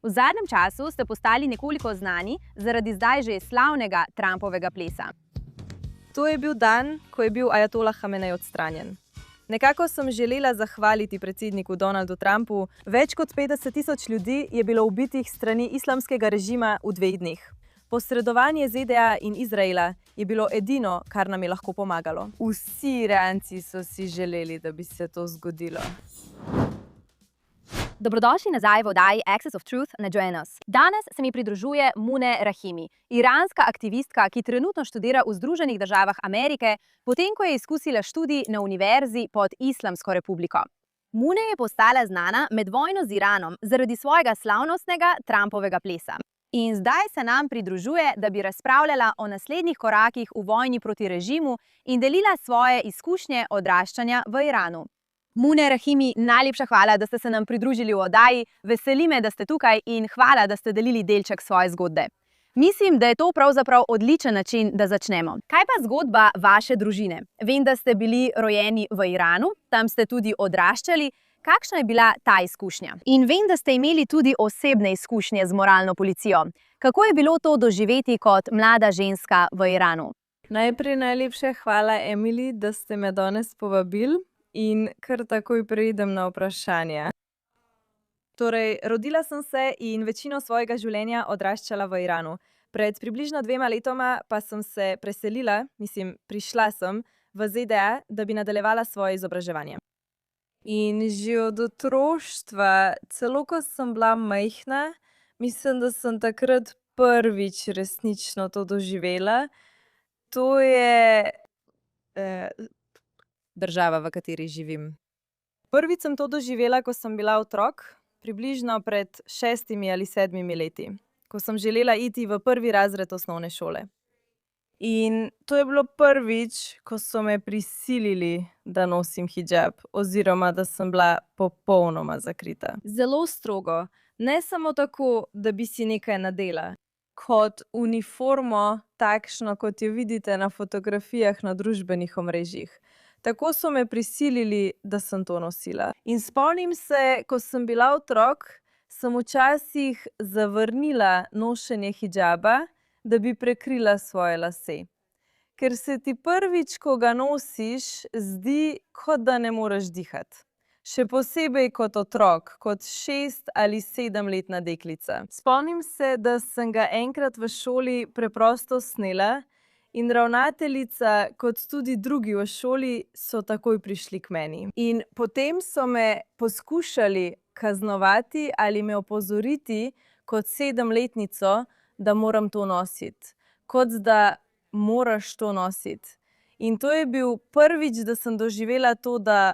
V zadnjem času ste postali nekoliko znani zaradi zdaj že slavnega Trumpovega plesa. To je bil dan, ko je bil ajatolah Hamenej odstranjen. Nekako sem želela zahvaliti predsedniku Donaldu Trumpu. Več kot 50.000 ljudi je bilo ubitih strani islamskega režima v 2 dneh. Posredovanje ZDA in Izraela je bilo edino, kar nam je lahko pomagalo. Vsi Iranci so si želeli, da bi se to zgodilo. Dobrodošli nazaj v oddaji Access of Truth na Join Us. Danes se mi pridružuje Muneh Rahimi, iranska aktivistka, ki trenutno študira v Združenih državah Amerike, potem ko je izkusila študij na univerzi pod Islamsko republiko. Muneh je postala znana med vojno z Iranom zaradi svojega slavnostnega Trumpovega plesa. In zdaj se nam pridružuje, da bi razpravljala o naslednjih korakih v vojni proti režimu in delila svoje izkušnje odraščanja v Iranu. Muneh Rahimi, najlepša hvala, da ste se nam pridružili v oddaji. Veseli me, da ste tukaj in hvala, da ste delili delček svoje zgodbe. Mislim, da je to pravzaprav odličen način, da začnemo. Kaj pa zgodba vaše družine? Vem, da ste bili rojeni v Iranu, tam ste tudi odraščali. Kakšna je bila ta izkušnja? In vem, da ste imeli tudi osebne izkušnje z moralno policijo. Kako je bilo to doživeti kot mlada ženska v Iranu? Najprej najlepša hvala, Emily, da ste me danes povabili. In kar takoj preidem na vprašanje. Torej, rodila sem se in večino svojega življenja odraščala v Iranu. Pred približno 2 letoma pa sem se prišla sem v ZDA, da bi nadaljevala svoje izobraževanje. In že od otroštva, celo ko sem bila majhna, mislim, da sem takrat prvič resnično to doživela. To je država, v kateri živim. Prvič sem to doživela, ko sem bila otrok, približno pred 6 ali 7 leti, ko sem želela iti v 1. razred osnovne šole. In to je bilo prvič, ko so me prisilili, da nosim hidžab, oziroma da sem bila popolnoma zakrita. Zelo strogo, ne samo tako, da bi si nekaj nadela, kot uniformo, takšno, kot jo vidite na fotografijah na družbenih omrežjih. Tako so me prisilili, da sem to nosila. In spomnim se, ko sem bila otrok, sem včasih zavrnila nošenje hidžaba, da bi prekrila svoje lase. Ker se ti prvič, ko ga nosiš, zdi, kot da ne moreš dihati. Še posebej kot otrok, kot 6 ali 7-letna deklica. Spomnim se, da sem ga enkrat v šoli preprosto snela, in ravnateljica, kot tudi drugi v šoli, so takoj prišli k meni. In potem so me poskušali kaznovati ali me opozoriti kot 7-letnico, da moram to nositi. Kot da moraš to nositi. In to je bil prvič, da sem doživela to, da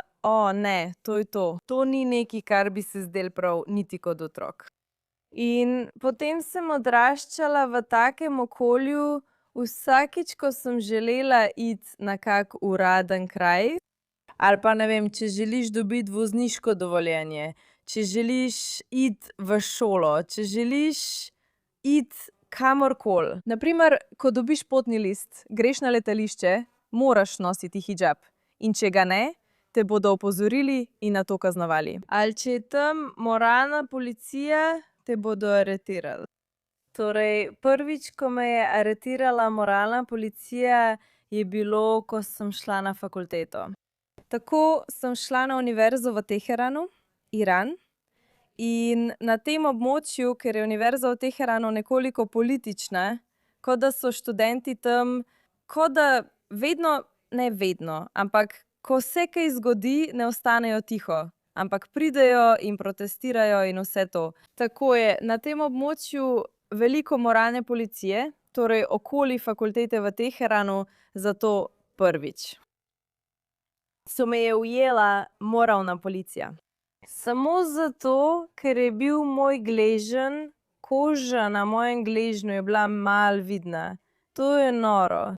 ne, to je to. To ni nekaj, kar bi se zdelo prav niti kot otrok. In potem sem odraščala v takem okolju. Vsakič, ko sem želela iti na kak uraden kraj, ali pa ne vem, če želiš dobiti vozniško dovoljenje, če želiš iti v šolo, če želiš iti kamorkoli. Na primer, ko dobiš potni list, greš na letališče, moraš nositi hidžab. In če ga ne, te bodo opozorili in na to kaznovali. Ali če je tam moralna policija, te bodo aretirali. Torej, prvič, ko me je aretirala moralna policija, je bilo, ko sem šla na fakulteto. Tako sem šla na univerzo v Teheranu, Iran, in na tem območju, ker je univerza v Teheranu nekoliko politična, kot da so študenti tam, kot da ne vedno, ampak ko se kaj zgodi, ne ostanejo tiho, ampak pridejo in protestirajo in vse to. Tako je, na tem območju veliko moralne policije, torej okoli fakultete v Teheranu, zato prvič. So me je ujela moralna policija. Samo zato, ker je bil moj gleženj, koža na mojem gležnju je bila malo vidna. To je noro.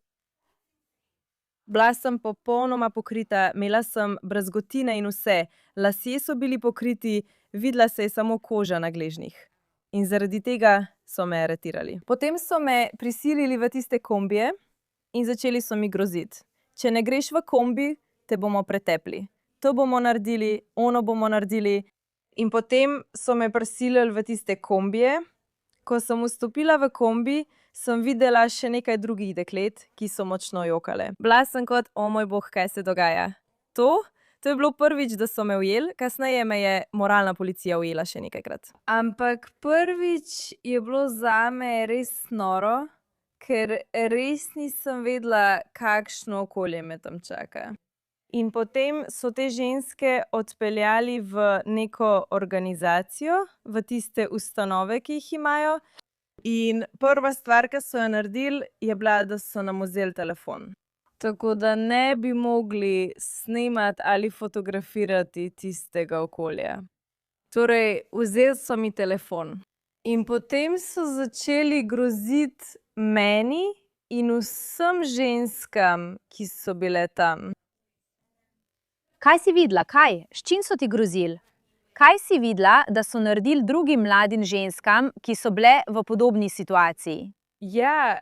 Bila sem popolnoma pokrita, imela sem brazgotine in vse. Lasje so bili pokriti, videla se je samo koža na gležnjih. In zaradi tega so me aretirali. Potem so me prisilili v tiste kombije in začeli so mi groziti. Če ne greš v kombi, te bomo pretepli. To bomo naredili, ono bomo naredili. In potem so me prisilili v tiste kombije. Ko sem vstopila v kombi, sem videla še nekaj drugih deklet, ki so močno jokale. Bila sem kot, o moj bog, kaj se dogaja. To je bilo prvič, da so me ujeli, kasneje me je moralna policija ujela še nekajkrat. Ampak prvič je bilo zame res noro, ker res nisem vedela, kakšno okolje me tam čaka. In potem so te ženske odpeljali v neko organizacijo, v tiste ustanove, ki jih imajo. In prva stvar, ki so jo naredili, je bila, da so nam vzeli telefon. Tako da ne bi mogli snemati ali fotografirati tistega okolja. Torej, vzeli so mi telefon. In potem so začeli groziti meni in vsem ženskam, ki so bile tam. Kaj si videla? Kaj? S čim so ti grozili? Kaj si videla, da so naredili drugim mladim ženskam, ki so bile v podobni situaciji? Ja,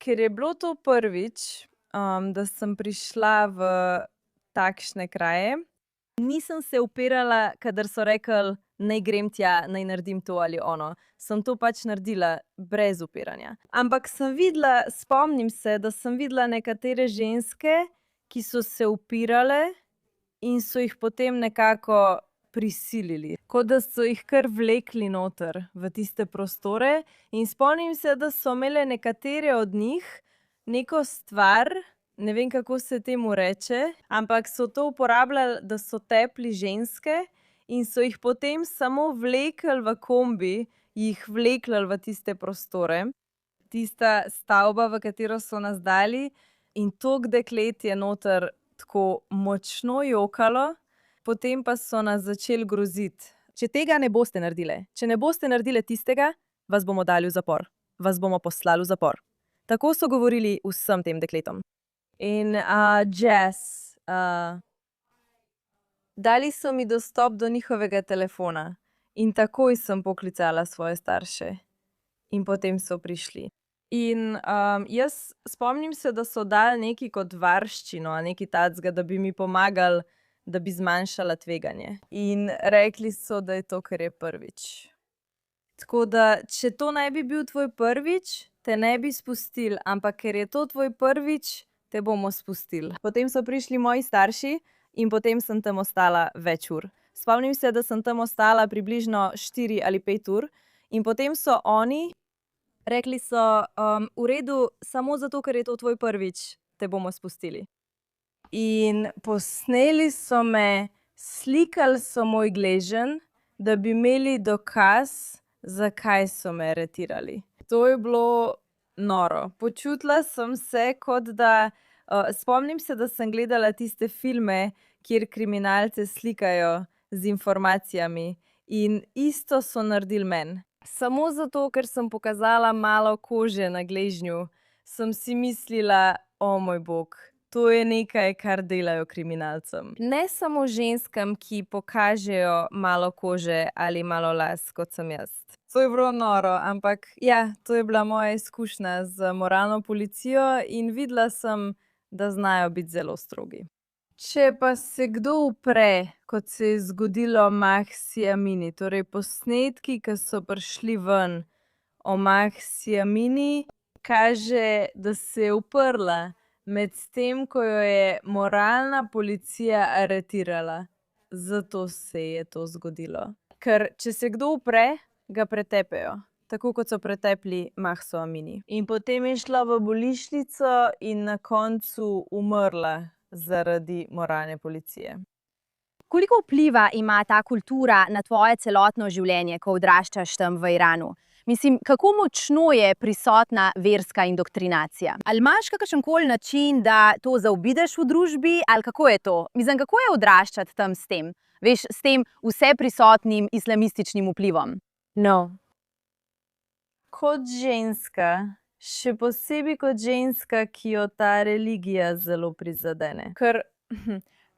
ker je bilo to prvič, da sem prišla v takšne kraje, nisem se upirala, kadar so rekli, naj grem tja, naj naredim to ali ono. Sem to pač naredila brez upiranja. Ampak sem videla, spomnim se, da sem videla nekatere ženske, ki so se upirale in so jih potem nekako prisilili. Kot da so jih kar vlekli noter v tiste prostore. In spomnim se, da so imele nekatere od njih neko stvar, ne vem, kako se temu reče, ampak so to uporabljali, da so tepli ženske in so jih potem samo vlekli v kombi, jih vlekli v tiste prostore. Tista stavba, v katero so nas dali, in toliko deklet je noter tako močno jokalo, potem pa so nas začeli groziti. Če tega ne boste naredile, če ne boste naredile tistega, vas bomo dali v zapor. Vas bomo poslali v zapor. Tako so govorili vsem tem dekletom. In Jess, dali so mi dostop do njihovega telefona in takoj sem poklicala svoje starše. In potem so prišli. In jaz spomnim se, da so dali nekaj kot varščino, nekaj tacga, da bi mi pomagali, da bi zmanjšala tveganje. In rekli so, da je to, ker je prvič. Tako da, če to ne bi bil tvoj prvič, te ne bi spustili, ampak ker je to tvoj prvič, te bomo spustili. Potem so prišli moji starši in potem sem tam ostala več ur. Spomnim se, da sem tam ostala približno 4 ali 5 ur in potem so oni rekli so, v redu, samo zato, ker je to tvoj prvič, te bomo spustili. In posneli so me, slikali so moj gleženj, da bi imeli dokaz, zakaj so me aretirali. To je bilo noro. Počutila sem se, kot da, spomnim se, da sem gledala tiste filme, kjer kriminalce slikajo z informacijami in isto so naredili meni. Samo zato, ker sem pokazala malo kože na gležnju, sem si mislila, o moj bog, to je nekaj, kar delajo kriminalcem. Ne samo ženskam, ki pokažejo malo kože ali malo las, kot sem jaz. To je bilo noro, ampak ja, to je bila moja izkušnja z moralno policijo in videla sem, da znajo biti zelo strogi. Če pa se kdo upre, kot se je zgodilo Mahsi Amini, torej posnetki, ki so prišli ven o Mahsi Amini, kaže, da se je uprla med tem, ko jo je moralna policija aretirala. Zato se je to zgodilo. Ker če se kdo upre, ga pretepejo. Tako kot so pretepli Mahso Amini. In potem je šla v bolnišnico in na koncu umrla zaradi moralne policije. Koliko vpliva ima ta kultura na tvoje celotno življenje, ko odraščaš tam v Iranu? Mislim, kako močno je prisotna verska indoktrinacija? Ali imaš kakršenkoli način, da to zaobideš v družbi, ali kako je to? Mislim, kako je odraščati tam s tem? Veš, s tem vseprisotnim islamističnim vplivom? No. Kot ženska, še posebej kot ženska, ki jo ta religija zelo prizadene. Ker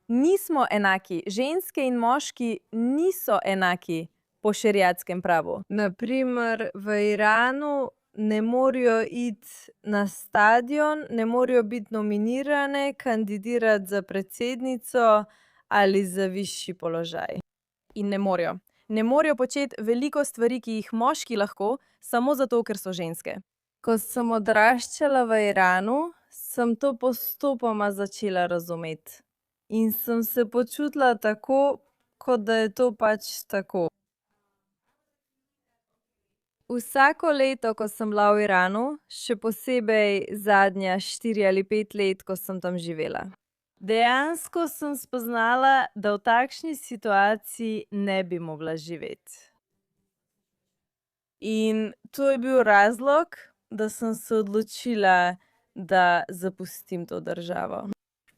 nismo enaki. Ženske in moški niso enaki po šeriatskem pravu. Na primer, v Iranu ne morejo iti na stadion, ne morejo biti nominirane, kandidirati za predsednico ali za višji položaj. in ne morejo. Ne morejo početi veliko stvari, ki jih moški lahko, samo zato, ker so ženske. Ko sem odraščala v Iranu, sem to postopoma začela razumeti. In sem se počutila tako, kot da je to pač tako. Vsako leto, ko sem bila v Iranu, še posebej zadnja 4 ali 5 let, ko sem tam živela. Dejansko sem spoznala, da v takšni situaciji ne bi mogla živeti. In to je bil razlog, da sem se odločila, da zapustim to državo.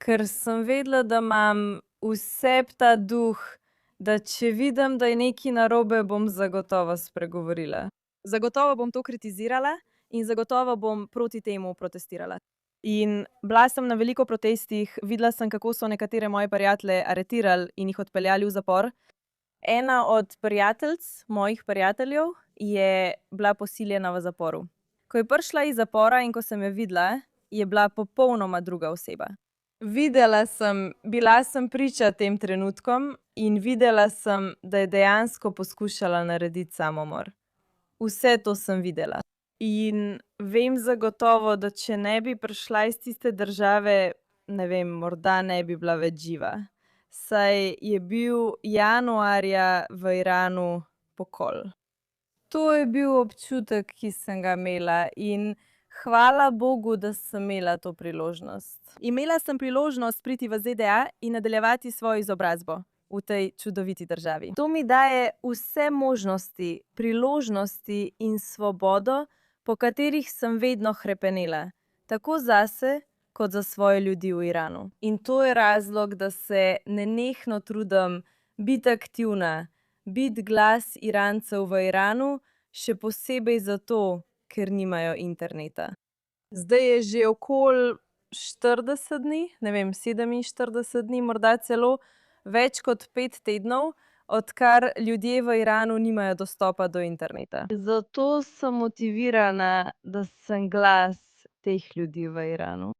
Ker sem vedela, da imam vse ta duh, da če vidim, da je nekaj narobe, bom zagotovo spregovorila. Zagotovo bom to kritizirala in zagotovo bom proti temu protestirala. In bila sem na veliko protestih, videla sem, kako so nekatere moje prijatelje aretirali in jih odpeljali v zapor. Ena od prijateljic, mojih prijateljev, je bila posiljena v zaporu. Ko je prišla iz zapora in ko sem jo videla, je bila popolnoma druga oseba. Bila sem priča tem trenutkom in videla sem, da je dejansko poskušala narediti samomor. Vse to sem videla. In vem zagotovo, da če ne bi prišla iz tiste države, ne vem, morda ne bi bila več živa. Saj je bil januarja v Iranu pokol. To je bil občutek, ki sem ga imela, in hvala Bogu, da sem imela to priložnost. Imela sem priložnost priti v ZDA in nadaljevati svojo izobrazbo v tej čudoviti državi. To mi daje vse možnosti, priložnosti in svobodo, po katerih sem vedno hrepenela. Tako zase, kot za svoje ljudi v Iranu. In to je razlog, da se nenehno trudim biti aktivna, biti glas Irancev v Iranu, še posebej zato, ker nimajo interneta. Zdaj je že okoli 40 dni, ne vem, 47 dni, morda celo več kot 5 tednov, odkar ljudje v Iranu nimajo dostopa do interneta. Zato sem motivirana, da sem glas teh ljudi v Iranu.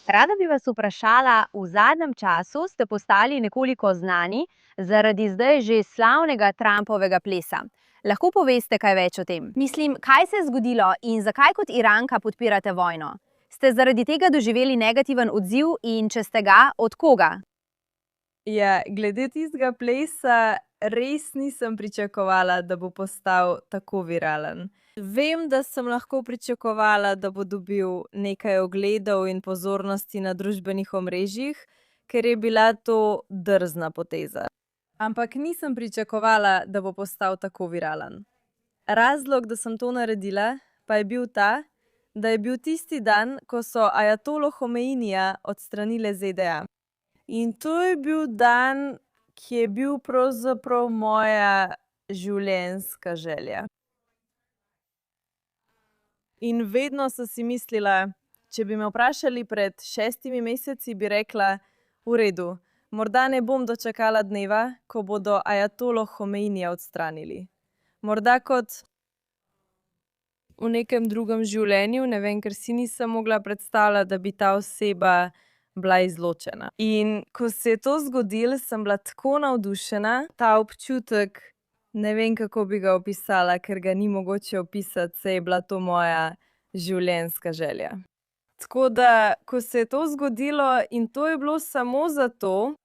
Rada bi vas vprašala, v zadnjem času ste postali nekoliko znani zaradi zdaj že slavnega Trumpovega plesa. Lahko poveste kaj več o tem? Mislim, kaj se je zgodilo in zakaj kot Iranka podpirate vojno? Ste zaradi tega doživeli negativen odziv in če ste ga, od koga? Ja, glede tistega plesa res nisem pričakovala, da bo postal tako viralen. Vem, da sem lahko pričakovala, da bo dobil nekaj ogledov in pozornosti na družbenih omrežjih, ker je bila to drzna poteza. Ampak nisem pričakovala, da bo postal tako viralen. Razlog, da sem to naredila, pa je bil ta, da je bil tisti dan, ko so ajatolo Homeinija odstranile ZDA. In to je bil dan, ki je bil pravzaprav moja življenjska želja. In vedno sem si mislila, če bi me vprašali pred 6 meseci, bi rekla, v redu, morda ne bom dočakala dneva, ko bodo ajatolo Homeinija odstranili. Morda kot v nekem drugem življenju, ne vem, ker si nisem mogla predstavljati, da bi ta oseba bila izločena. In ko se je to zgodilo, sem bila tako navdušena, ta občutek, ne vem, kako bi ga opisala, ker ga ni mogoče opisati, saj je bila to moja življenjska želja. Tako da, ko se je to zgodilo, in to je bilo samo zato,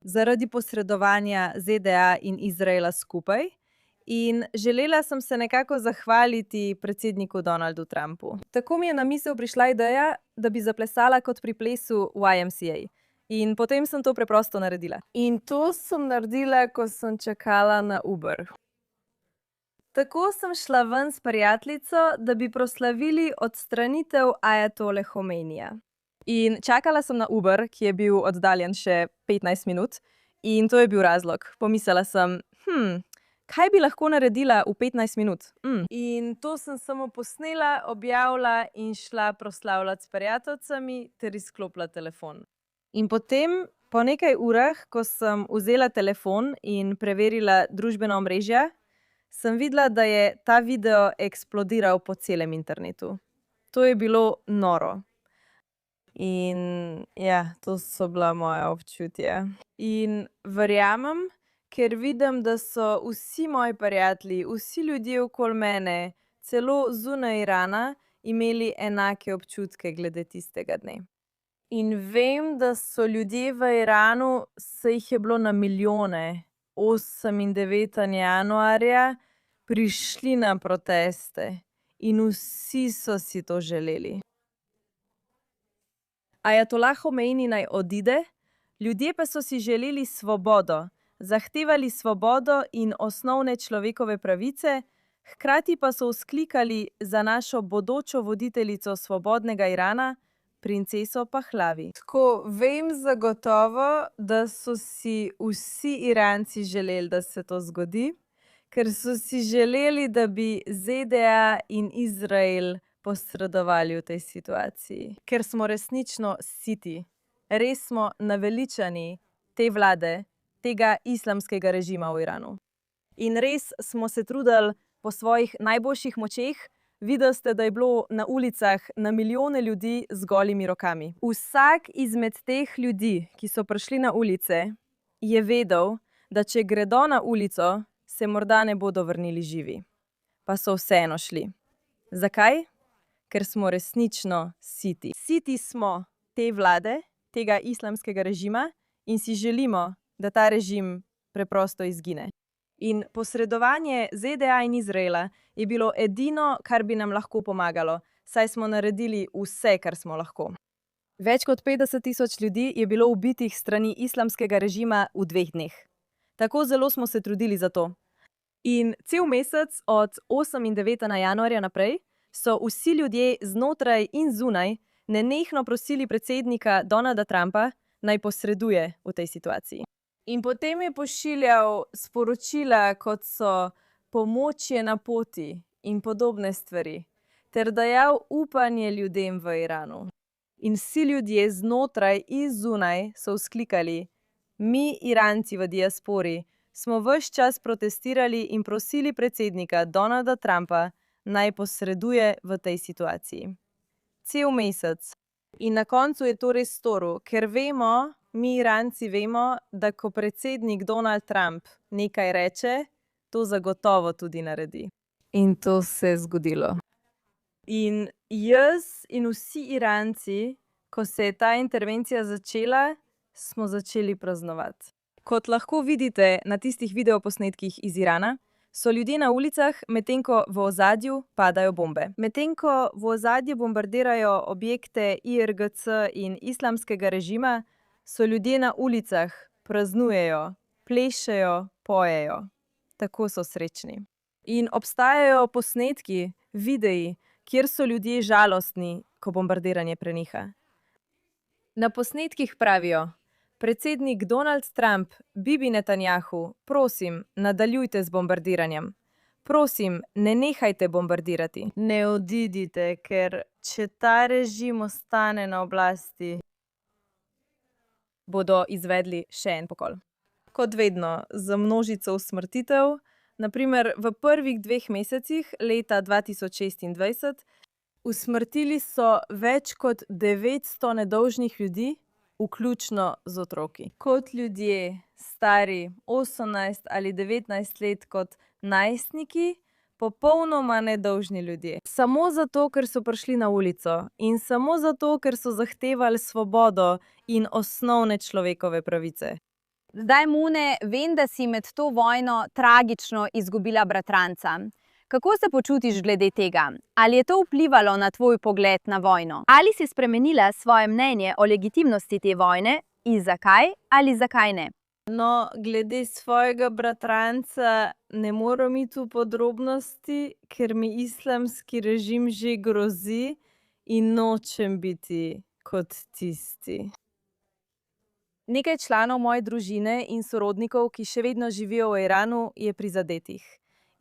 zaradi posredovanja ZDA in Izraela skupaj, in želela sem se nekako zahvaliti predsedniku Donaldu Trumpu. Tako mi je na misel prišla ideja, da bi zaplesala kot pri plesu YMCA. In potem sem to preprosto naredila. In to sem naredila, ko sem čakala na Uber. Tako sem šla ven s prijateljico, da bi proslavili odstranitev ajatole Homeinija. In čakala sem na Uber, ki je bil oddaljen še 15 minut, in to je bil razlog. Pomislila sem, kaj bi lahko naredila v 15 minut? In to sem samo posnela, objavila in šla proslavljati s prijateljicami ter izklopila telefon. In potem Po nekaj urah, ko sem vzela telefon in preverila družbena omrežja, sem videla, da je ta video eksplodiral po celem internetu. To je bilo noro. In ja, to so bila moja občutja. In verjamem, ker vidim, da so vsi moji prijatelji, vsi ljudje okoli mene, celo zunaj Irana, imeli enake občutke glede tistega dne. In vem, da so ljudje v Iranu, se jih je bilo na milijone, 8. in 9. januarja, prišli na proteste in vsi so si to želeli. Ajatolah Homeini naj odide, ljudje pa so si želeli svobodo, zahtevali svobodo in osnovne človekove pravice, hkrati pa so vzklikali za našo bodočo voditeljico svobodnega Irana, princeso Pahlavi. Tako vem zagotovo, da so si vsi Iranci želeli, da se to zgodi, ker so si želeli, da bi ZDA in Izrael posredovali v tej situaciji. Ker smo resnično siti, res smo naveličani te vlade, tega islamskega režima v Iranu. In res smo se trudili po svojih najboljših močeh. Videli ste, da je bilo na ulicah na milijone ljudi z golimi rokami. Vsak izmed teh ljudi, ki so prišli na ulice, je vedel, da če gredo na ulico, se morda ne bodo vrnili živi. Pa so vseeno šli. Zakaj? Ker smo resnično siti. Siti smo te vlade, tega islamskega režima in si želimo, da ta režim preprosto izgine. In posredovanje ZDA in Izraela je bilo edino, kar bi nam lahko pomagalo, saj smo naredili vse, kar smo lahko. Več kot 50.000 ljudi je bilo ubitih strani islamskega režima v 2 dneh. Tako zelo smo se trudili za to. In cel mesec od 8. in 9. januarja naprej so vsi ljudje znotraj in zunaj nenehno prosili predsednika Donalda Trumpa, naj posreduje v tej situaciji. In potem je pošiljal sporočila, kot so pomoč je na poti in podobne stvari, ter dajal upanje ljudem v Iranu. In vsi ljudje znotraj in zunaj so vzklikali: mi, Iranci v diaspori, smo ves čas protestirali in prosili predsednika Donalda Trumpa, naj posreduje v tej situaciji. Cel mesec. In na koncu je to res storil, ker vemo, mi Iranci vemo, da ko predsednik Donald Trump nekaj reče, to zagotovo tudi naredi. In to se je zgodilo. In jaz in vsi Iranci, ko se je ta intervencija začela, smo začeli praznovati. Kot lahko vidite na tistih videoposnetkih iz Irana, so ljudje na ulicah, medtem ko v ozadju padajo bombe. Medtem ko v ozadju bombardirajo objekte IRGC in islamskega režima, so ljudje na ulicah, praznujejo, plešejo, pojejo. Tako so srečni. In obstajajo posnetki, videi, kjer so ljudje žalostni, ko bombardiranje preneha. Na posnetkih pravijo: predsednik Donald Trump, Bibi Netanjahu, prosim, nadaljujte z bombardiranjem. Prosim, ne nehajte bombardirati. Ne odidite, ker če ta režim ostane na oblasti, bodo izvedli še en pokol. Kot vedno, za množico usmrtitev, naprimer v prvih 2 mesecih leta 2026, usmrtili so več kot 900 nedolžnih ljudi, vključno z otroki. Kot ljudje, stari 18 ali 19 let, kot najstniki, popolnoma nedolžni ljudje. Samo zato, ker so prišli na ulico in samo zato, ker so zahtevali svobodo in osnovne človekove pravice. Zdaj, Mune, vem, da si med to vojno tragično izgubila bratranca. Kako se počutiš glede tega? Ali je to vplivalo na tvoj pogled na vojno? Ali si spremenila svoje mnenje o legitimnosti te vojne in zakaj ali zakaj ne? No, glede svojega bratranca ne moram iti v podrobnosti, ker mi islamski režim že grozi in nočem biti kot tisti. Nekaj članov moje družine in sorodnikov, ki še vedno živijo v Iranu, je prizadetih.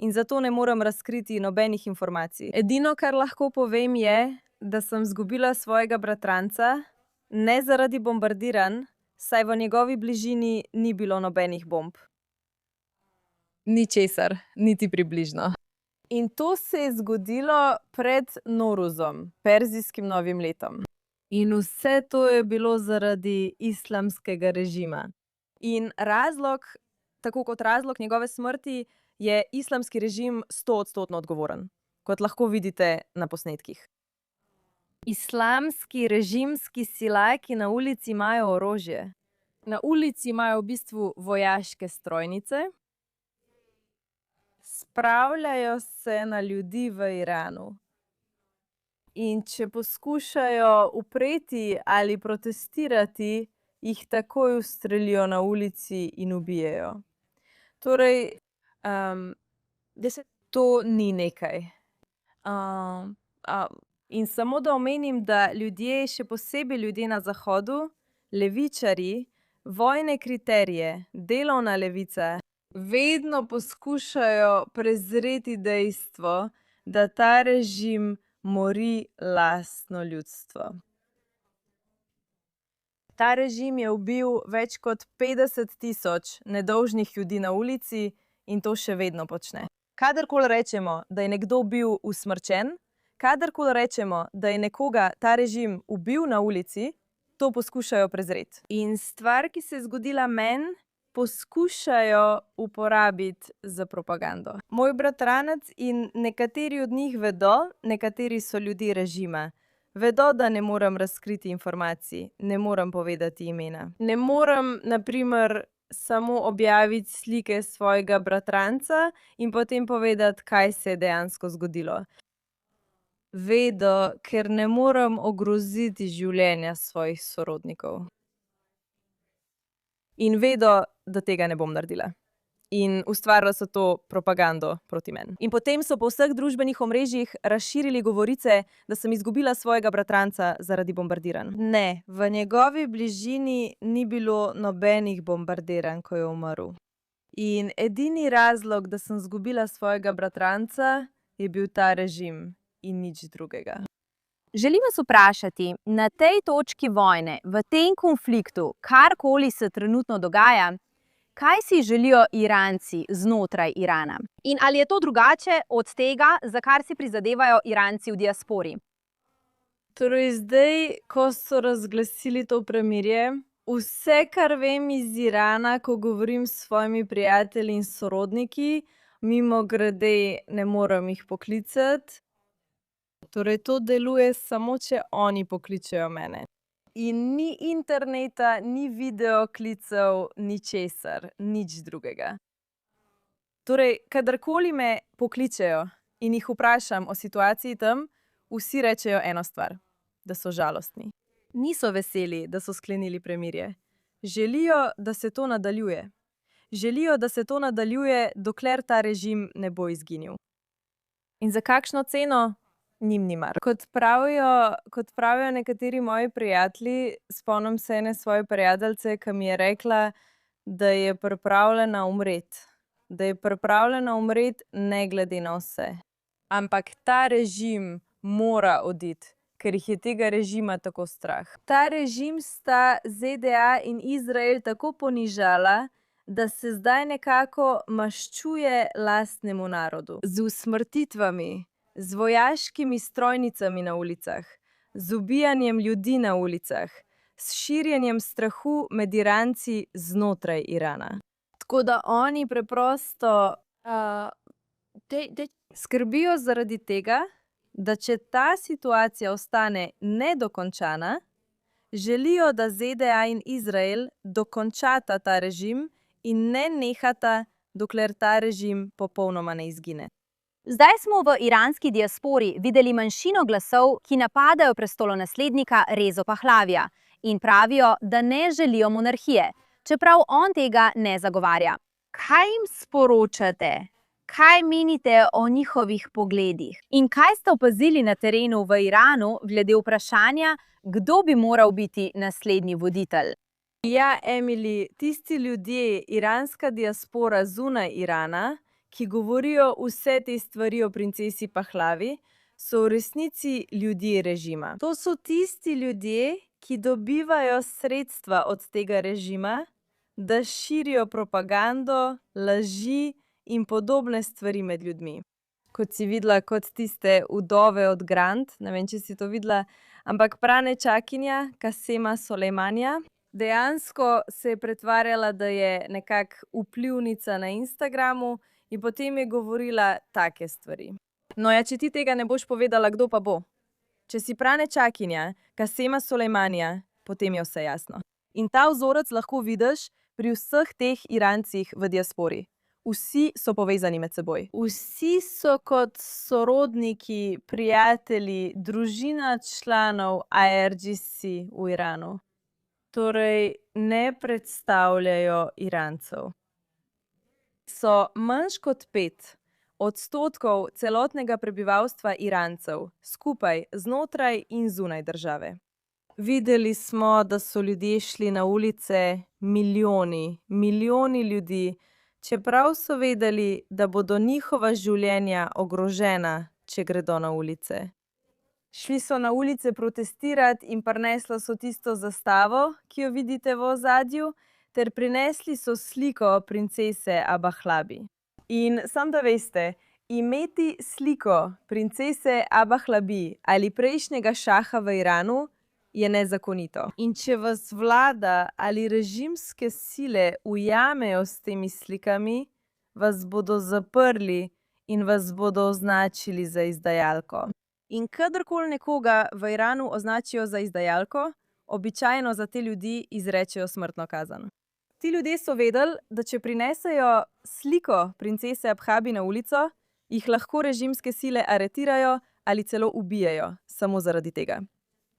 In zato ne morem razkriti nobenih informacij. Edino, kar lahko povem, je, da sem izgubila svojega bratranca, ne zaradi bombardiranj, saj v njegovi bližini ni bilo nobenih bomb. Ničesar, niti približno. In to se je zgodilo pred Noruzom, perzijskim novim letom. In vse to je bilo zaradi islamskega režima. In razlog, tako kot razlog njegove smrti, je islamski režim 100% odgovoren, kot lahko vidite na posnetkih. Islamski režimski silaki na ulici imajo orožje. Na ulici imajo v bistvu vojaške strojnice. Spravljajo se na ljudi v Iranu. In če poskušajo upreti ali protestirati, jih takoj ustrelijo na ulici in ubijejo. Torej, to ni nekaj. In samo da omenim, da ljudje, še posebej ljudje na zahodu, levičarji, vojne kriterije, delovna levica, vedno poskušajo prezreti dejstvo, da ta režim mori lastno ljudstvo. Ta režim je ubil več kot 50.000 nedolžnih ljudi na ulici in to še vedno počne. Kadarkoli rečemo, da je nekdo bil usmrčen, kadarkoli rečemo, da je nekoga ta režim ubil na ulici, to poskušajo prezreti. In stvar, ki se je zgodila meni, poskušajo uporabiti za propagando. Moj bratranec in nekateri od njih vedo, nekateri so ljudje režima, vedo, da ne morem razkriti informacij, ne morem povedati imena. Ne morem, na primer, samo objaviti slike svojega bratranca in potem povedati, kaj se je dejansko zgodilo. Vedo, ker ne morem ogroziti življenja svojih sorodnikov. In vedo, da tega ne bom naredila. In ustvarili so to propagando proti meni. In potem so po vseh družbenih omrežjih razširili govorice, da sem izgubila svojega bratranca zaradi bombardiranj. Ne, v njegovi bližini ni bilo nobenih bombardiranj, ko je umrl. In edini razlog, da sem izgubila svojega bratranca, je bil ta režim in nič drugega. Želim vas vprašati, na tej točki vojne, v tem konfliktu, karkoli se trenutno dogaja, kaj si želijo Iranci znotraj Irana? In ali je to drugače od tega, za kar si prizadevajo Iranci v diaspori? Torej zdaj, ko so razglasili to premirje, vse, kar vem iz Irana, ko govorim s svojimi prijatelji in sorodniki, mimogrede ne morem jih poklicati. Torej, to deluje samo, če oni pokličejo mene. In ni interneta, ni videoklicev, ničesar, nič drugega. Torej, kadarkoli me pokličejo in jih vprašam o situaciji tam, vsi rečejo eno stvar, da so žalostni. Niso veseli, da so sklenili premirje. Želijo, da se to nadaljuje. Želijo, da se to nadaljuje, dokler ta režim ne bo izginil. In za kakšno ceno? Njim ni mar. Kot pravijo nekateri moji prijatelji, spomnim se ene svoje prijateljice, ki mi je rekla, da je pripravljena umreti. Da je pripravljena umreti ne glede na vse. Ampak ta režim mora oditi, ker jih je tega režima tako strah. Ta režim sta ZDA in Izrael tako ponižala, da se zdaj nekako maščuje lastnemu narodu. Z usmrtitvami, z vojaškimi strojnicami na ulicah, z ubijanjem ljudi na ulicah, s širjenjem strahu med Iranci znotraj Irana. Tako da oni preprosto skrbijo zaradi tega, da če ta situacija ostane nedokončana, želijo, da ZDA in Izrael dokončata ta režim in ne nehata, dokler ta režim popolnoma ne izgine. Zdaj smo v iranski diaspori videli manjšino glasov, ki napadajo prestolonaslednika Rezo Pahlavija in pravijo, da ne želijo monarhije, čeprav on tega ne zagovarja. Kaj jim sporočate? Kaj menite o njihovih pogledih? In kaj ste opazili na terenu v Iranu glede vprašanja, kdo bi moral biti naslednji voditelj? Ja, Emily, tisti ljudje, iranska diaspora zunaj Irana, ki govorijo vse te stvari o princesi Pahlavi, so v resnici ljudje režima. To so tisti ljudje, ki dobivajo sredstva od tega režima, da širijo propagando, laži in podobne stvari med ljudmi. Kot si videla, kot tiste vdove od Grant, ne vem, če si to videla, ampak pranečakinja Kasema Solejmanija dejansko se je pretvarjala, da je nekako vplivnica na Instagramu in potem je govorila take stvari. No ja, če ti tega ne boš povedala, kdo pa bo? Če si pranečakinja Kasema Solejmanija, potem je vse jasno. In ta vzorec lahko vidiš pri vseh teh Irancih v diaspori. Vsi so povezani med seboj. Vsi so kot sorodniki, prijatelji, družina članov IRGC v Iranu. Torej, ne predstavljajo Irancev. So manj kot 5% celotnega prebivalstva Irancev, skupaj znotraj in zunaj države. Videli smo, da so ljudje šli na ulice, milijoni ljudi, čeprav so vedeli, da bodo njihova življenja ogrožena, če gredo na ulice. Šli so na ulice protestirati in prinesli so tisto zastavo, ki jo vidite v ozadju, ter prinesli so sliko princese Abahlabi. In sam da veste, imeti sliko princese Abahlabi ali prejšnjega šaha v Iranu je nezakonito. In če vas vlada ali režimske sile ujamejo s temi slikami, vas bodo zaprli in vas bodo označili za izdajalko. In kadarkoli nekoga v Iranu označijo za izdajalko, običajno za te ljudi izrečejo smrtno kazen. Ti ljudje so vedeli, da če prinesejo sliko princese Abhabi na ulico, jih lahko režimske sile aretirajo ali celo ubijejo, samo zaradi tega.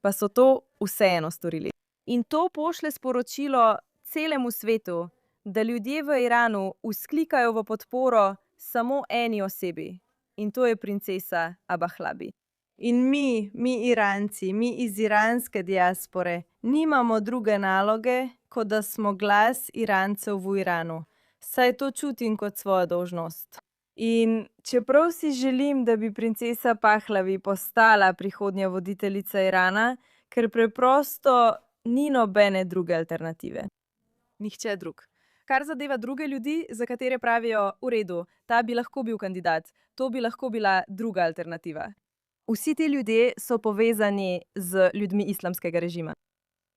Pa so to vseeno storili. In to pošlje sporočilo celemu svetu, da ljudje v Iranu vzklikajo v podporo samo eni osebi. In to je princesa Abahlabi. In mi Iranci, mi iz iranske diaspore, nimamo druge naloge, kot da smo glas Irancev v Iranu. Saj to čutim kot svojo dolžnost. In čeprav si želim, da bi princesa Pahlavi postala prihodnja voditeljica Irana, ker preprosto ni nobene druge alternative. Nihče drug. Kar zadeva druge ljudi, za katere pravijo, v redu, ta bi lahko bil kandidat, to bi lahko bila druga alternativa. Vsi ti ljudje so povezani z ljudmi islamskega režima.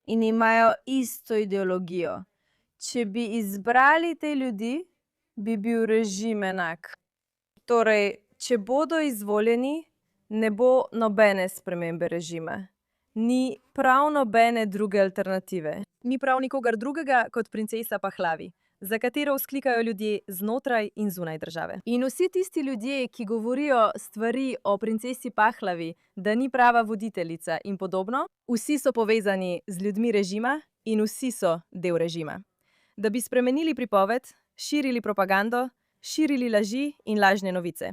In imajo isto ideologijo. Če bi izbrali te ljudi, bi bil režim enak. Torej, če bodo izvoljeni, ne bo nobene spremembe režima. Ni prav nobene druge alternative. Ni prav nikogar drugega kot princesa Pahlavi, za katero vzklikajo ljudje znotraj in zunaj države. In vsi tisti ljudje, ki govorijo stvari o princesi Pahlavi, da ni prava voditeljica in podobno, vsi so povezani z ljudmi režima in vsi so del režima. Da bi spremenili pripoved, širili propagando, širili laži in lažne novice.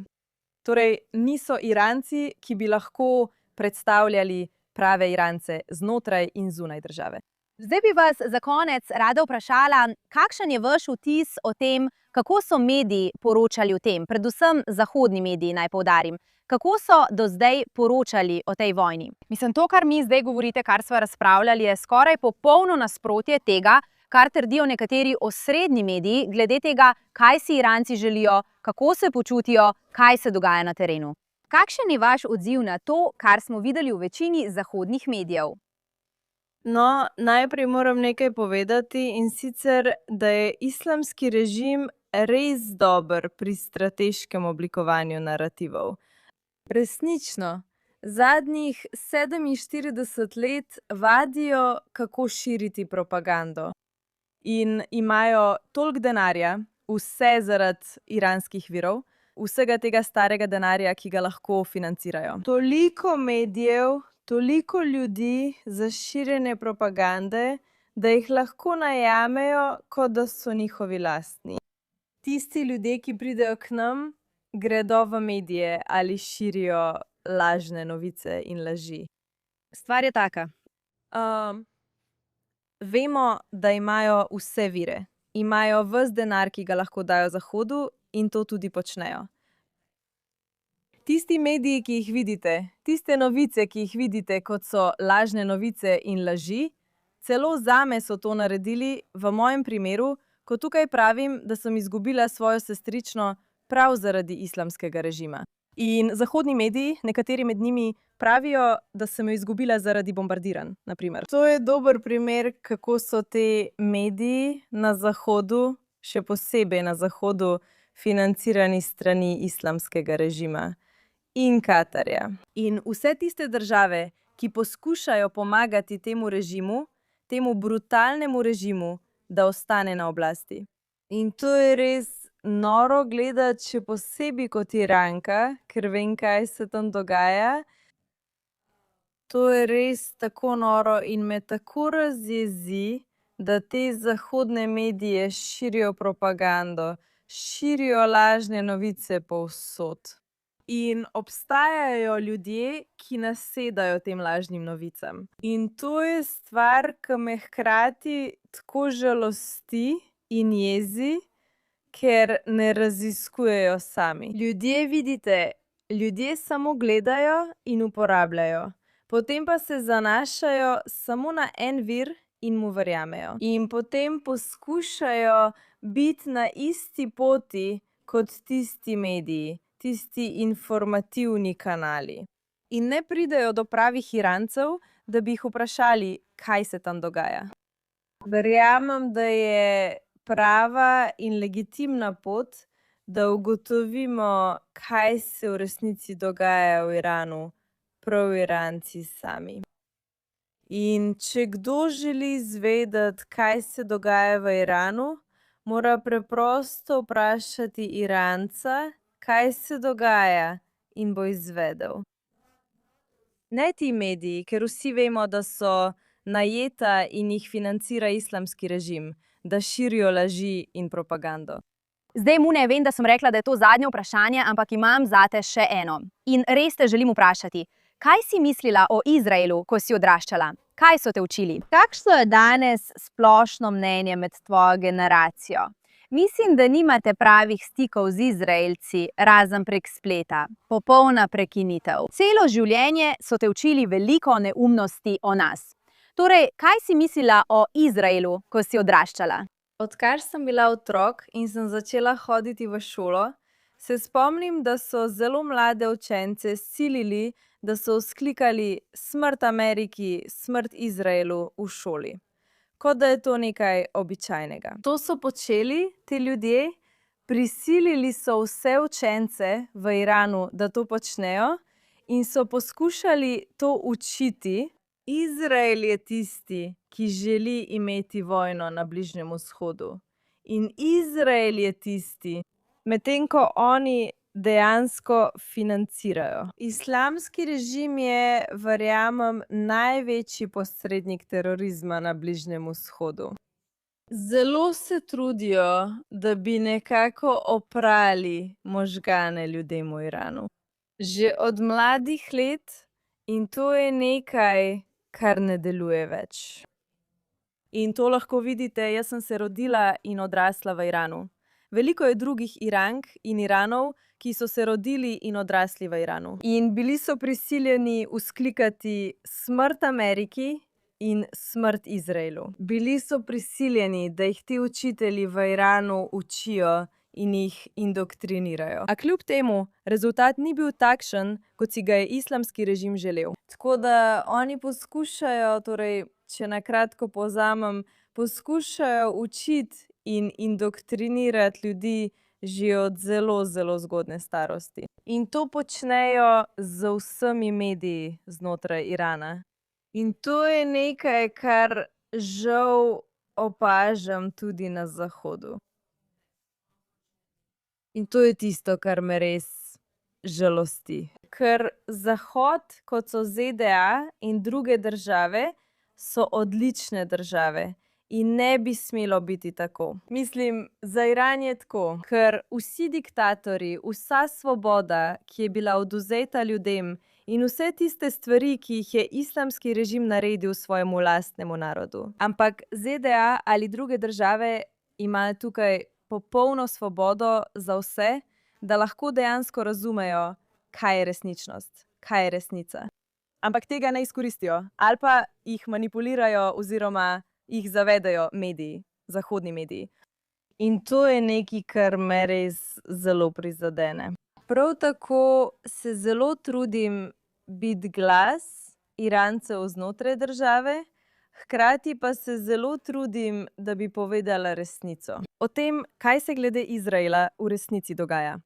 Torej, niso Iranci, ki bi lahko predstavljali prave Irance znotraj in zunaj države. Zdaj bi vas za konec rada vprašala, kakšen je vaš vtis o tem, kako so mediji poročali o tem, predvsem zahodni mediji, naj poudarim. Kako so do zdaj poročali o tej vojni? Mislim, to, kar mi zdaj govorite, kar sva razpravljali, je skoraj popolno nasprotje tega, kar trdijo nekateri osrednji mediji, glede tega, kaj si Iranci želijo, kako se počutijo, kaj se dogaja na terenu. Kakšen je vaš odziv na to, kar smo videli v večini zahodnih medijev? No, najprej moram nekaj povedati, in sicer, da je islamski režim res dober pri strateškem oblikovanju narativov. Resnično, zadnjih 47 let vadijo, kako širiti propagando. In imajo toliko denarja, vse zaradi iranskih virov, vsega tega starega denarja, ki ga lahko financirajo. Toliko medijev, toliko ljudi za širjenje propagande, da jih lahko najamejo, kot da so njihovi lastni. Tisti ljudje, ki pridejo k nam, gredo v medije ali širijo lažne novice in laži. Stvar je taka. Vemo, da imajo vse vire. Imajo ves denar, ki ga lahko dajo Zahodu, in to tudi počnejo. Tisti mediji, ki jih vidite, tiste novice, ki jih vidite, kot so lažne novice in laži, celo zame so to naredili, v mojem primeru, ko tukaj pravim, da sem izgubila svojo sestrično prav zaradi islamskega režima. In zahodni mediji, nekateri med njimi, pravijo, da sem jo izgubila zaradi bombardiranj, na primer. To je dober primer, kako so te mediji na Zahodu, še posebej na Zahodu, financirani strani islamskega režima in Katarja. In vse tiste države, ki poskušajo pomagati temu režimu, temu brutalnemu režimu, da ostane na oblasti. In to je res noro gledati, še posebej kot Iranka, ker vem, kaj se tam dogaja. To je res tako noro in me tako razjezi, da te zahodne medije širijo propagando, širijo lažne novice povsod. In obstajajo ljudje, ki nasedajo tem lažnim novicam. In to je stvar, ki me hkrati tako žalosti in jezi, ker ne raziskujejo sami. Ljudje, vidite, ljudje samo gledajo in uporabljajo. Potem pa se zanašajo samo na en vir in mu verjamejo. In potem poskušajo biti na isti poti kot tisti mediji, tisti informativni kanali. In ne pridejo do pravih Irancev, da bi jih vprašali, kaj se tam dogaja. Verjamem, da je prava in legitimna pot, da ugotovimo, kaj se v resnici dogaja v Iranu, prav Iranci sami. In če kdo želi izvedeti, kaj se dogaja v Iranu, mora preprosto vprašati Iranca, kaj se dogaja, in bo izvedel. Ne ti mediji, ker vsi vemo, da so najeta in jih financira islamski režim, da širijo laži in propagando. Zdaj, Mune, vem, da sem rekla, da je to zadnje vprašanje, ampak imam zate še eno. In res te želim vprašati, kaj si mislila o Izraelu, ko si odraščala? Kaj so te učili? Kakšno je danes splošno mnenje med tvojo generacijo? Mislim, da nimate pravih stikov z Izraelci, razen prek spleta. Popolna prekinitev. Celo življenje so te učili veliko neumnosti o nas. Torej, kaj si mislila o Izraelu, ko si odraščala? Odkar sem bila otrok in sem začela hoditi v šolo, se spomnim, da so zelo mlade učence silili, da so vzklikali smrt Ameriki, smrt Izraelu v šoli. Kot da je to nekaj običajnega. To so počeli ti ljudje, prisilili so vse učence v Iranu, da to počnejo, in so poskušali to učiti. Izrael je tisti, ki želi imeti vojno na Bližnjem vzhodu. In Izrael je tisti, medtem ko oni dejansko financirajo. Islamski režim je, verjamem, največji posrednik terorizma na Bližnjem vzhodu. Zelo se trudijo, da bi nekako oprali možgane ljudem v Iranu. Že od mladih let, in to je nekaj, kar ne deluje več. In to lahko vidite, jaz sem se rodila in odrasla v Iranu. Veliko je drugih Irank in Iranov, ki so se rodili in odrasli v Iranu. In bili so prisiljeni vzklikati smrt Ameriki in smrt Izraelu. Bili so prisiljeni, da jih ti učitelji v Iranu učijo in jih indoktrinirajo. A kljub temu, rezultat ni bil takšen, kot si ga je islamski režim želel. Tako da oni poskušajo, torej, če na kratko povzamem, poskušajo učiti in indoktrinirati ljudi že od zelo, zelo zgodne starosti. In to počnejo z vsemi mediji znotraj Irana. In to je nekaj, kar žal opažam tudi na Zahodu. In to je tisto, kar me res žalosti. Ker Zahod, kot so ZDA in druge države, so odlične države in ne bi smelo biti tako. Mislim, za Iran je tako, ker vsi diktatorji, vsa svoboda, ki je bila odvzeta ljudem, in vse tiste stvari, ki jih je islamski režim naredil svojemu lastnemu narodu. Ampak ZDA ali druge države imajo tukaj popolno svobodo za vse, da lahko dejansko razumejo, kaj je resničnost, kaj je resnica. Ampak tega ne izkoristijo ali pa jih manipulirajo oziroma jih zavedajo mediji, zahodni mediji. In to je nekaj, kar me res zelo prizadene. Prav tako se zelo trudim biti glas Irancev znotraj države, hkrati pa se zelo trudim, da bi povedala resnico. O tem, kaj se glede Izraela v resnici dogaja.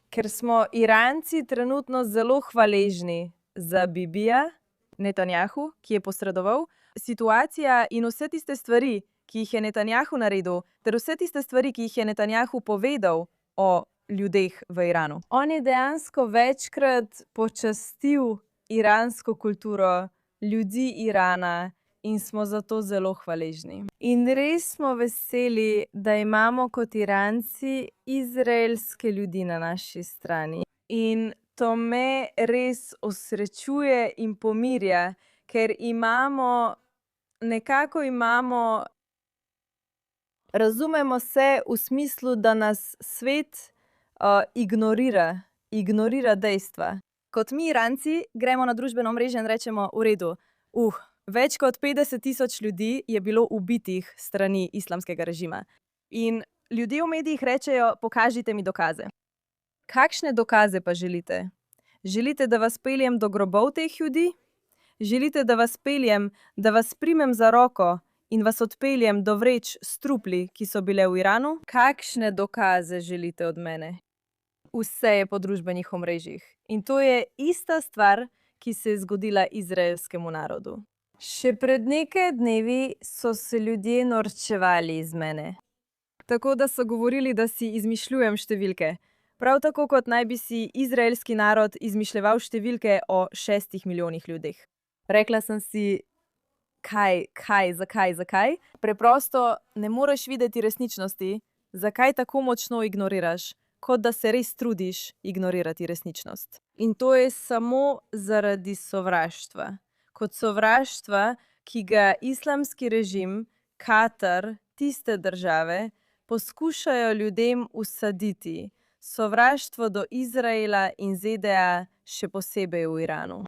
Ker smo Iranci trenutno zelo hvaležni za Bibija, Netanjahu, ki je posredoval, situacija in vse tiste stvari, ki jih je Netanjahu naredil, ter vse tiste stvari, ki jih je Netanjahu povedal o ljudeh v Iranu. On je dejansko večkrat počastil iransko kulturo, ljudi Irana in smo zato zelo hvaležni. In res smo veseli, da imamo kot Iranci izraelske ljudi na naši strani. In to me res osrečuje in pomirja, ker nekako razumemo se v smislu, da nas svet ignorira dejstva. Kot mi Iranci gremo na družbeno omrežje in rečemo, v redu, več kot 50.000 ljudi je bilo ubitih strani islamskega režima. In ljudje v medijih rečejo, pokažite mi dokaze. Kakšne dokaze pa želite? Želite, da vas peljem do grobov teh ljudi? Želite, da vas peljem, da vas primem za roko in vas odpeljem do vreč s trupli, ki so bile v Iranu? Kakšne dokaze želite od mene? Vse je po družbenih omrežjih. In to je ista stvar, ki se je zgodila izraelskemu narodu. Še pred nekaj dnevi so se ljudje norčevali iz mene. Tako da so govorili, da si izmišljujem številke. Prav tako kot naj bi si izraelski narod izmišljeval številke o 6 milijonih ljudeh. Rekla sem si, zakaj? Preprosto ne moreš videti resničnosti, zakaj tako močno ignoriraš, kot da se res trudiš ignorirati resničnost. In to je samo zaradi sovraštva. Kot sovraštva, ki ga islamski režim, Katar, tiste države, poskušajo ljudem usaditi. Sovraštvo do Izraela in ZDA, še posebej v Iranu.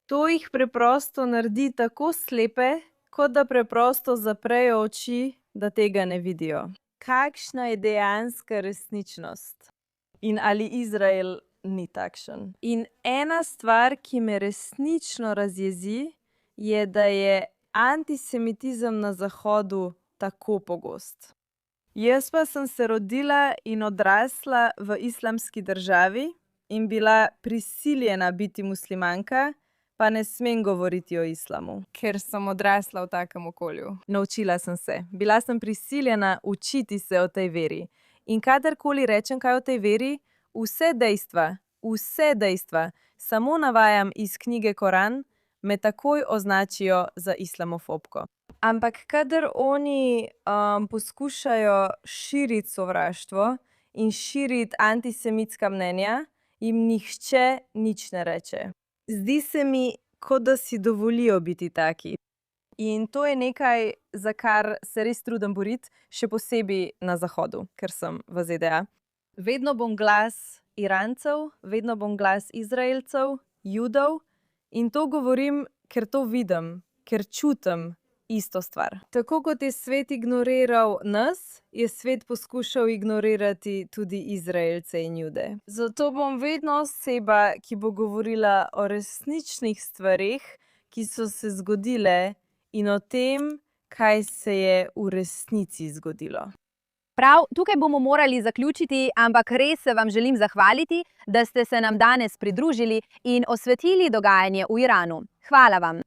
To jih preprosto naredi tako slepe, kot da preprosto zaprejo oči, da tega ne vidijo. Kakšna je dejanska resničnost? In ali Izrael ni takšen? In ena stvar, ki me resnično razjezi, je, da je antisemitizem na Zahodu tako pogost. Jaz pa sem se rodila in odrasla v islamski državi in bila prisiljena biti muslimanka, pa ne smem govoriti o islamu, ker sem odrasla v takem okolju. Naučila sem se. Bila sem prisiljena učiti se o tej veri. In kadarkoli rečem kaj o tej veri, vse dejstva, samo navajam iz knjige Koran, me takoj označijo za islamofobko. Ampak kadar oni poskušajo širiti sovraštvo in širiti antisemitska mnenja, jim nihče nič ne reče. Zdi se mi, kot da si dovolijo biti taki. In to je nekaj, za kar se res trudim boriti, še posebej na Zahodu, ker sem v ZDA. Vedno bom glas Irancev, vedno bom glas Izraelcev, Judov in to govorim, ker to vidim, ker čutim isto stvar. Tako kot je svet ignoriral nas, je svet poskušal ignorirati tudi Izraelce in Jude. Zato bom vedno oseba, ki bo govorila o resničnih stvareh, ki so se zgodile in o tem, kaj se je v resnici zgodilo. Prav, tukaj bomo morali zaključiti, ampak res se vam želim zahvaliti, da ste se nam danes pridružili in osvetlili dogajanje v Iranu. Hvala vam.